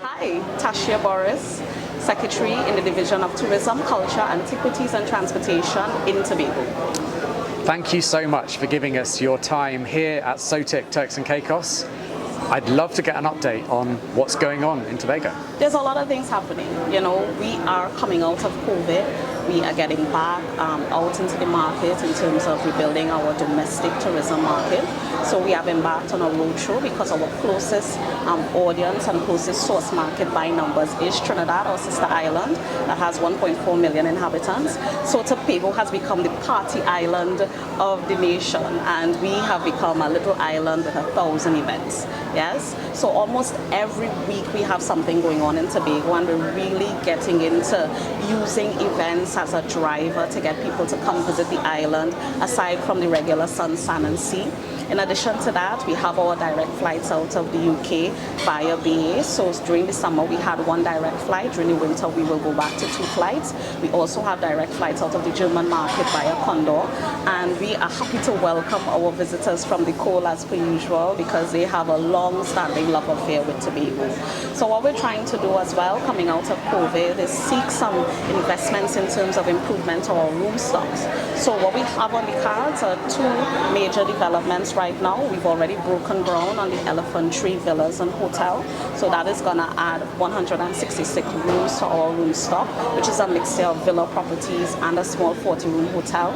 Hi, Tashia Burris, Secretary in the Division of Tourism, Culture, Antiquities and Transportation in Tobago. Thank you so much for giving us your time here at SOTIC Turks and Caicos. I'd love to get an update on what's going on in Tobago. There's a lot of things happening. You know, we are coming out of COVID. We are getting back out into the market in terms of rebuilding our domestic tourism market. So we have embarked on a roadshow because our closest audience and closest source market by numbers is Trinidad, our sister island, that has 1.4 million inhabitants. So Tobago has become the party island of the nation, and we have become a little island with 1,000 events. Yes, so almost every week we have something going on in Tobago, and we're really getting into using events as a driver to get people to come visit the island, aside from the regular sun, sand and sea. In addition to that, we have our direct flights out of the UK via BA. So during the summer we had one direct flight. During the winter we will go back to 2 flights. We also have direct flights out of the German market via Condor. And we are happy to welcome our visitors from the coast as per usual, because they have a long-standing love affair with Tobago. So what we're trying to do as well, coming out of COVID, is seek some investments in terms of improvement to our room stocks. So what we have on the cards are 2 major developments right now. We've already broken ground on the Elephant Tree Villas and Hotel. So that is going to add 166 rooms to our room stock, which is a mixture of villa properties and a small 40-room hotel.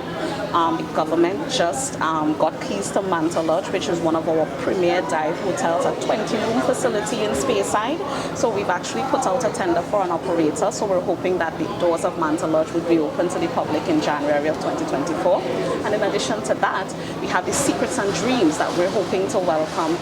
The government just got keys to Manta Lodge, which is one of our premier dive hotels, a 20-room facility in Speyside. So we've actually put out a tender for an operator. So we're hoping that the doors of Manta Lodge would be open to the public in January of 2024. And in addition to that, we have the Secrets and Dreams that we're hoping to welcome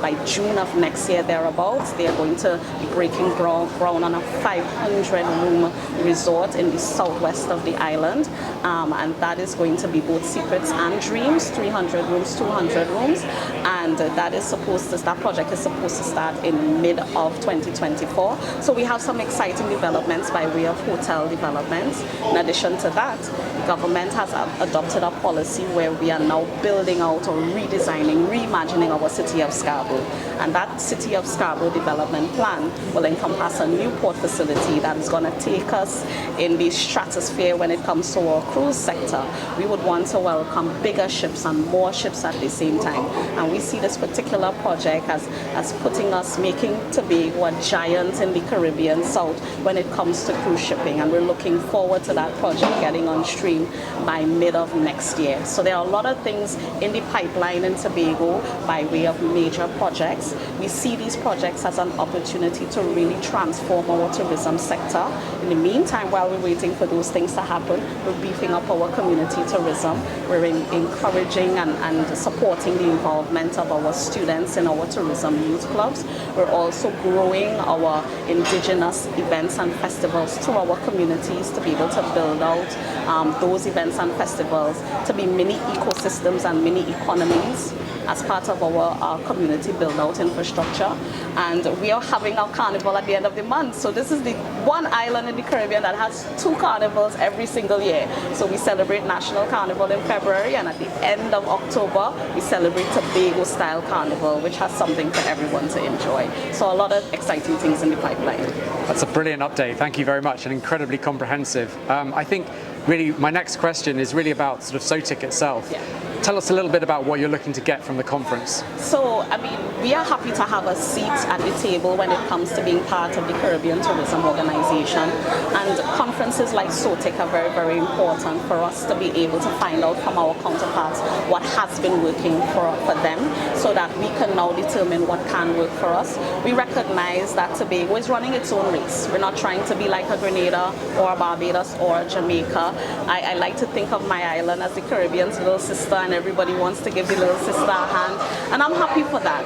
by June of next year thereabouts. They are going to be breaking ground on a 500-room resort in the southwest of the island, and that is going to be both Secrets and Dreams, 300 rooms, 200 rooms, and that project is supposed to start in mid of 2024. So we have some exciting developments by way of hotel developments. In addition to that, the government has adopted a policy where we are now building out or redesigning, reimagining our city of Scarborough. And that city of Scarborough development plan will encompass a new port facility that is going to take us in the stratosphere when it comes to our cruise sector. We would want to welcome bigger ships and more ships at the same time. And we see this particular project as putting us, making Tobago a giant in the Caribbean South when it comes to cruise shipping. And we're looking forward to that project getting on stream by mid of next year. So there are a lot of things in the pipeline in Tobago by way of major projects. We see these projects as an opportunity to really transform our tourism sector. In the meantime, while we're waiting for those things to happen, we're beefing up our community tourism. We're encouraging and supporting the involvement of our students in our tourism youth clubs. We're also growing our indigenous events and festivals to our communities to be able to build out those events and festivals to be mini ecosystems and mini economies as part of our community build-out infrastructure. And we are having our carnival at the end of the month. So this is the one island in the Caribbean that has 2 carnivals every single year. So we celebrate National Carnival in February, and at the end of October, we celebrate Tobago-style Carnival, which has something for everyone to enjoy. So a lot of exciting things in the pipeline. That's a brilliant update. Thank you very much, and incredibly comprehensive. I think really my next question is really about sort of SOTIC itself. Yeah. Tell us a little bit about what you're looking to get from the conference. So, I mean, we are happy to have a seat at the table when it comes to being part of the Caribbean Tourism Organization. And conferences like SOTIC are very, very important for us to be able to find out from our counterparts what has been working for them, so that we can now determine what can work for us. We recognize that Tobago is running its own race. We're not trying to be like a Grenada or a Barbados or a Jamaica. I like to think of my island as the Caribbean's little sister, and everybody wants to give the little sister a hand, and I'm happy for that.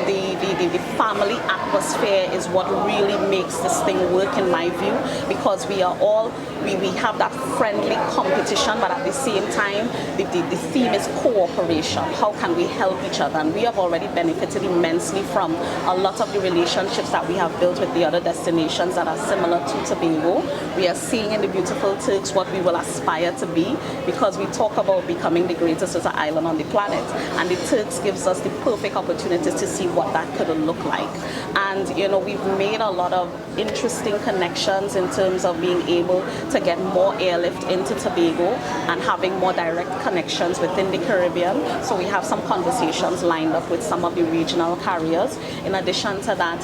The family atmosphere is what really makes this thing work, in my view, because we are all, we have that friendly competition, but at the same time, the theme is cooperation. How can we help each other? And we have already benefited immensely from a lot of the relationships that we have built with the other destinations that are similar to Tobago. We are seeing in the beautiful Turks what we will aspire to be, because we talk about becoming the greatest island on the planet, and the Turks gives us the perfect opportunities to see what that could look like. And And we've made a lot of interesting connections in terms of being able to get more airlift into Tobago and having more direct connections within the Caribbean. So we have some conversations lined up with some of the regional carriers. In addition to that,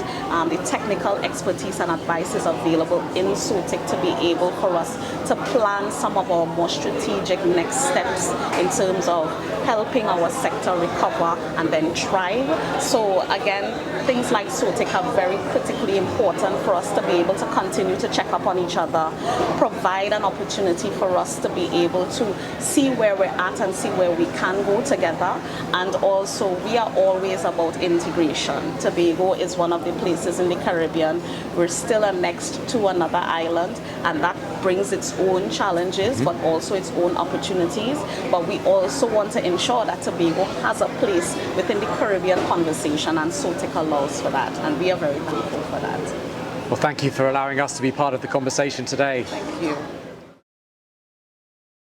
the technical expertise and advice is available in SOTIC to be able for us to plan some of our more strategic next steps in terms of helping our sector recover and then thrive. So again, things like SOTIC are very critically important for us to be able to continue to check up on each other, provide an opportunity for us to be able to see where we're at and see where we can go together. And also, we are always about integration. Tobago is one of the places in the Caribbean. We're still next to another island, and that brings its own challenges, but also its own opportunities. But we also want to ensure that Tobago has a place within the Caribbean conversation, and SOTIC allows for that, and we are very thankful for that. Well, thank you for allowing us to be part of the conversation today. Thank you.